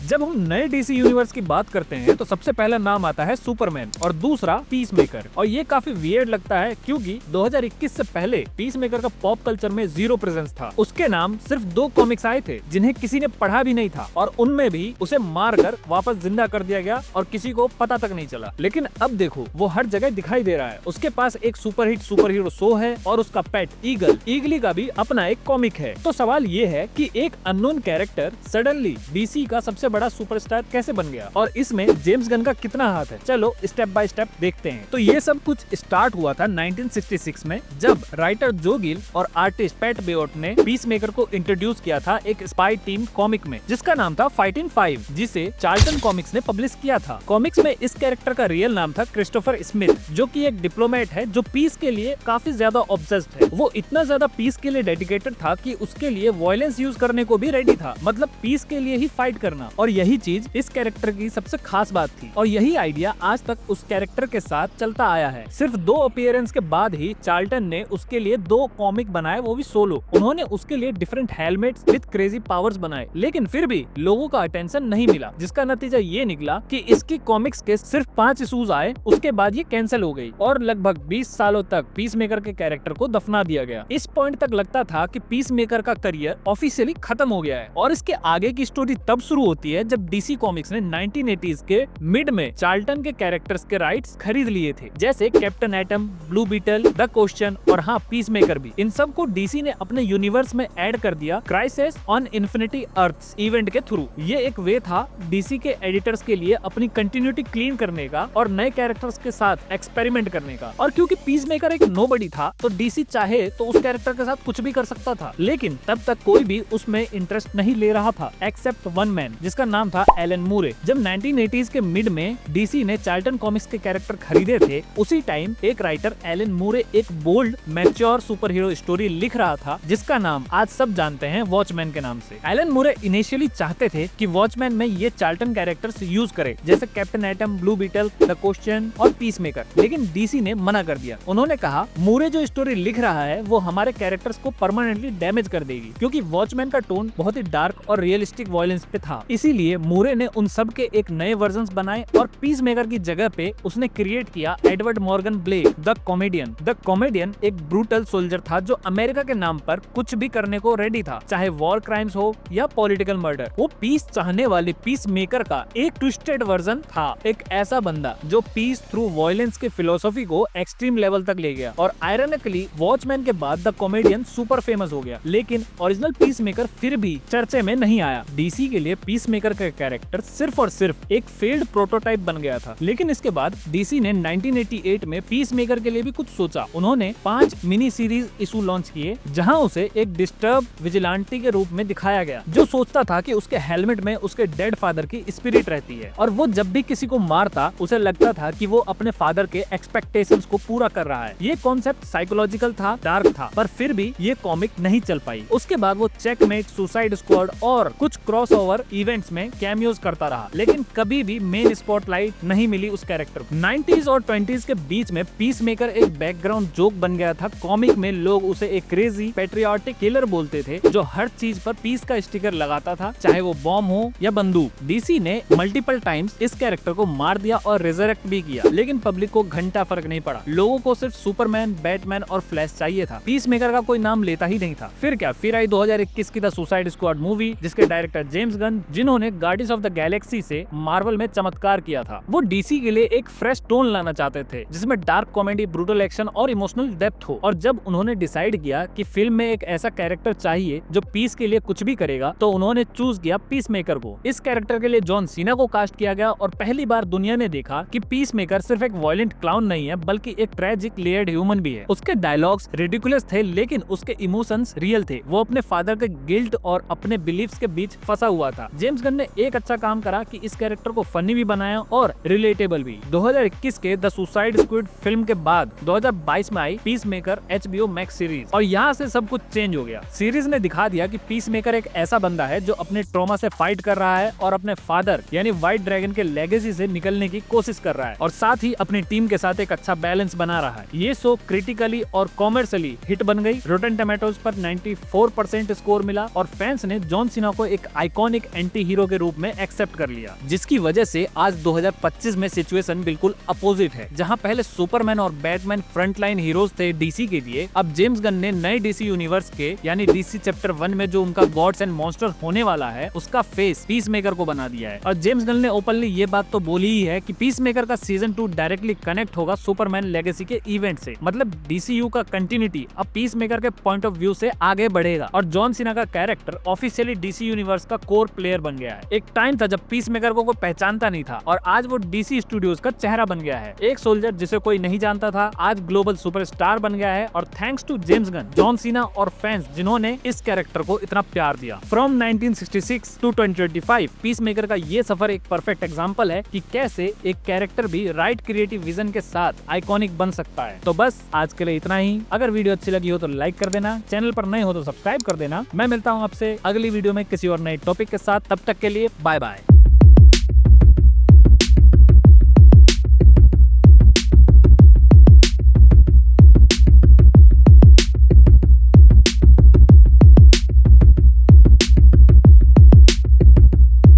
जब हम नए डीसी यूनिवर्स की बात करते हैं तो सबसे पहला नाम आता है सुपरमैन और दूसरा पीसमेकर। और ये काफी वियर्ड लगता है क्योंकि 2021 से पहले पीसमेकर का पॉप कल्चर में जीरो प्रेजेंस था। उसके नाम सिर्फ 2 कॉमिक्स आए थे जिन्हें किसी ने पढ़ा भी नहीं था और उनमें भी उसे मारकर वापस जिंदा कर दिया गया और किसी को पता तक नहीं चला। लेकिन अब देखो वो हर जगह दिखाई दे रहा है। उसके पास एक सुपरहिट सुपर हीरो शो है और उसका पेट ईगली का भी अपना एक कॉमिक है। तो सवाल ये है कि एक अननोन कैरेक्टर सडनली डीसी का सबसे बड़ा सुपरस्टार कैसे बन गया और इसमें जेम्स गन का कितना हाथ है। चलो स्टेप बाय स्टेप देखते हैं। तो ये सब कुछ स्टार्ट हुआ था 1966 में जब राइटर जो गिल और आर्टिस्ट पैट बेओट ने पीसमेकर को इंट्रोड्यूस किया था एक स्पाई टीम कॉमिक में जिसका नाम था फाइट इन 5, जिसे चार्ल्टन कॉमिक्स ने पब्लिश किया था। कॉमिक्स में इस कैरेक्टर का रियल नाम था क्रिस्टोफर स्मिथ, जो कि एक डिप्लोमेट है जो पीस के लिए काफी ज्यादा ऑब्सेस्ड है। वो इतना ज्यादा पीस के लिए डेडिकेटेड था कि उसके लिए वायलेंस यूज करने को भी रेडी था, मतलब पीस के लिए ही फाइट करना। और यही चीज इस कैरेक्टर की सबसे खास बात थी और यही आइडिया आज तक उस कैरेक्टर के साथ चलता आया है। सिर्फ 2 अपीयरेंस के बाद ही चार्ल्टन ने उसके लिए 2 कॉमिक बनाए, वो भी सोलो। उन्होंने उसके लिए different helmets with crazy powers बनाए, लेकिन फिर भी लोगों का अटेंशन नहीं मिला, जिसका नतीजा ये निकला कि इसकी कॉमिक्स के सिर्फ 5 इशूज आए, उसके बाद ये कैंसिल हो गई और लगभग 20 सालों तक पीसमेकर के कैरेक्टर को दफना दिया गया। इस पॉइंट तक लगता था कि पीसमेकर का करियर ऑफिशियली खत्म हो गया है और इसके आगे की स्टोरी तब शुरू होती है जब डीसी कॉमिक्स ने 1980s के मिड में चार्ल्टन के कैरेक्टर्स के राइट्स खरीद लिए थे, जैसे Captain Atom, Blue Beetle, the Question और हाँ पीसमेकर भी। इन सब को डीसी ने अपने यूनिवर्स में ऐड कर दिया Crisis on Infinity Earths event के थ्रू। ये एक वे था डीसी के एडिटर्स के लिए अपनी कंटिन्यूटी क्लीन करने का और नए कैरेक्टर्स के साथ एक्सपेरिमेंट करने का। और क्योंकि पीसमेकर एक नोबडी था तो डीसी चाहे तो उस कैरेक्टर के साथ कुछ भी कर सकता था, लेकिन तब तक कोई भी उसमें इंटरेस्ट नहीं ले रहा था एक्सेप्ट वन मैन जिसका नाम था एलन मूरे। जब 1980s के मिड में डीसी ने चार्ल्टन कॉमिक्स के कैरेक्टर खरीदे थे, उसी टाइम एक राइटर एलन मूरे एक bold mature superhero story लिख रहा था जिसका नाम आज सब जानते हैं वॉचमैन के नाम से। एलन मूरे इनिशियली चाहते थे कि वॉचमैन में ये चार्ल्टन कैरेक्टर्स यूज करे जैसे Captain Atom, Blue Beetle, the Question और पीसमेकर, लेकिन डीसी ने मना कर दिया। उन्होंने कहा मूरे जो स्टोरी लिख रहा है वो हमारे कैरेक्टर्स को परमानेंटली डैमेज कर देगी, क्योंकि वॉचमैन का टोन बहुत ही डार्क और रियलिस्टिक वायलेंस पे था। इसीलिए मूरे ने उन सब के एक नए वर्जन्स बनाए और पीसमेकर की जगह पे उसने क्रिएट किया Edward Morgan Blake the Comedian. The Comedian एक ब्रूटल सोल्जर था जो अमेरिका के नाम पर कुछ भी करने को रेडी था, चाहे वॉर क्राइम्स हो या पॉलिटिकल मर्डर। वो पीस चाहने वाले पीसमेकर का एक ट्विस्टेड वर्जन था, एक ऐसा बंदा जो पीस थ्रू वायलेंस के फिलोसफी को एक्सट्रीम लेवल तक ले गया। और आयरनिकली वॉचमैन के बाद द कॉमेडियन सुपर फेमस हो गया, लेकिन ओरिजिनल पीसमेकर फिर भी चर्चे में नहीं आया। डीसी के लिए पीसमेकर का कैरेक्टर सिर्फ और सिर्फ एक फेल्ड प्रोटोटाइप बन गया था। लेकिन इसके बाद डीसी ने 1988 में पीसमेकर के लिए भी कुछ सोचा। उन्होंने 5 मिनी सीरीज इशू लॉन्च किए जहां उसे एक डिस्टर्ब विजिलेंटी के रूप में दिखाया गया जो सोचता था कि उसके हेलमेट में उसके डेड फादर की स्पिरिट रहती है और वो जब भी किसी को मारता उसे लगता था कि वो अपने फादर के एक्सपेक्टेशंस को पूरा कर रहा है। ये कॉन्सेप्ट साइकोलॉजिकल था, डार्क था, पर फिर भी ये कॉमिक नहीं चल पाई। उसके बाद वो चेकमेट, सुसाइड स्क्वाड और कुछ क्रॉसओवर इवेंट्स में कैमियोज करता रहा, लेकिन कभी भी मेन स्पॉटलाइट नहीं मिली उस कैरेक्टर को। 90s और 20s के बीच में पीसमेकर एक बैकग्राउंड जोक बन गया था। कॉमिक में लोग उसे एक क्रेजी पैट्रियोटिक किलर बोलते थे जो हर चीज पर पीस का स्टिकर लगाता था, चाहे वो बॉम्ब हो या बंदूक। डीसी ने मल्टीपल टाइम्स इस कैरेक्टर को मार दिया और रिजरेक्ट भी किया, लेकिन पब्लिक को घंटा फर्क नहीं पड़ा। लोगों को सिर्फ सुपरमैन, बैटमैन और फ्लैश चाहिए था, पीसमेकर का कोई नाम लेता ही नहीं था। फिर क्या, फिर आई 2021 की द सुसाइड स्क्वाड मूवी जिसके डायरेक्टर जेम्स गन, जिन्होंने गार्डियंस ऑफ द गैलेक्सी से मार्वल में चमत्कार किया था। वो डीसी के लिए एक फ्रेश टोन लाना चाहते थे जिसमें डार्क कॉमेडी, ब्रूटल एक्शन और इमोशनल डेप्थ हो। और जब उन्होंने डिसाइड किया कि फिल्म में एक ऐसा कैरेक्टर चाहिए जो पीस के लिए कुछ भी करेगा, तो उन्होंने चूज किया पीसमेकर को। इस कैरेक्टर के लिए जॉन सीना को कास्ट किया गया और पहली बार दुनिया ने देखा कि पीसमेकर सिर्फ एक वायलेंट क्लाउन नहीं है बल्कि एक ट्रेजिक लेयर्ड ह्यूमन भी है। उसके डायलॉग्स रिडिकुलस थे लेकिन उसके इमोशंस रियल थे। वो अपने फादर के गिल्ट और अपने बिलीफ्स के बीच फंसा हुआ था। जेम्स गन ने एक अच्छा काम करा कि इस कैरेक्टर को फनी भी बनाया और रिलेटेबल भी। 2021 के द सुसाइड स्क्वाड फिल्म के बाद 2022 में आई पीसमेकर HBO मैक्स सीरीज और यहाँ से सब कुछ चेंज हो गया। सीरीज ने दिखा दिया कि पीसमेकर एक ऐसा बंदा है जो अपने ट्रॉमा से फाइट कर रहा है और अपने फादर यानी व्हाइट ड्रैगन के लेगेसी से निकलने की कोशिश कर रहा है और साथ ही अपनी टीम के साथ एक अच्छा बैलेंस बना रहा है। ये शो क्रिटिकली और कॉमर्शियली हिट बन गई। रोटेन टोमेटोज पर 94% स्कोर मिला और फैंस ने जॉन सीना को एक आइकॉनिक एंटी हीरो हीरो के रूप में एक्सेप्ट कर लिया, जिसकी वजह से आज 2025 में सिचुएशन बिल्कुल अपोजिट है। जहां पहले सुपरमैन और बैटमैन फ्रंटलाइन हीरोज थे डीसी के लिए, अब जेम्स गन ने नए डीसी यूनिवर्स के यानी डीसी चैप्टर 1 में जो उनका गॉड्स एंड मॉन्स्टर होने वाला है उसका फेस पीसमेकर को बना दिया है। और जेम्स गन ने ओपनली ये बात तो बोली ही है कि पीसमेकर का सीजन 2 डायरेक्टली कनेक्ट होगा सुपरमैन लेगेसी के इवेंट से, मतलब डीसीयू का कंटिन्यूटी अब पीसमेकर के पॉइंट ऑफ व्यू से आगे बढ़ेगा और जॉन सीना का कैरेक्टर ऑफिशियली डीसी यूनिवर्स का कोर प्लेयर बन गया है। एक टाइम था जब पीसमेकर को कोई पहचानता नहीं था और आज वो डीसी स्टूडियोज का चेहरा बन गया है। एक सोल्जर जिसे कोई नहीं जानता था आज ग्लोबल सुपरस्टार बन गया है और thanks to James Gunn, John Cena और फैंस जिन्होंने इस कैरेक्टर को इतना प्यार दिया। फ्रॉम 1966 टू 2025 पीसमेकर का ये सफर एक परफेक्ट एग्जांपल है कि कैसे एक कैरेक्टर भी राइट क्रिएटिव विजन के साथ आइकॉनिक बन सकता है। तो बस आज के लिए इतना ही। अगर वीडियो अच्छी लगी हो तो लाइक कर देना, चैनल पर नए हो तो सब्सक्राइब कर देना। मैं मिलता हूँ आपसे अगली वीडियो में किसी और नए टॉपिक के साथ। तब तक के लिए बाय बाय।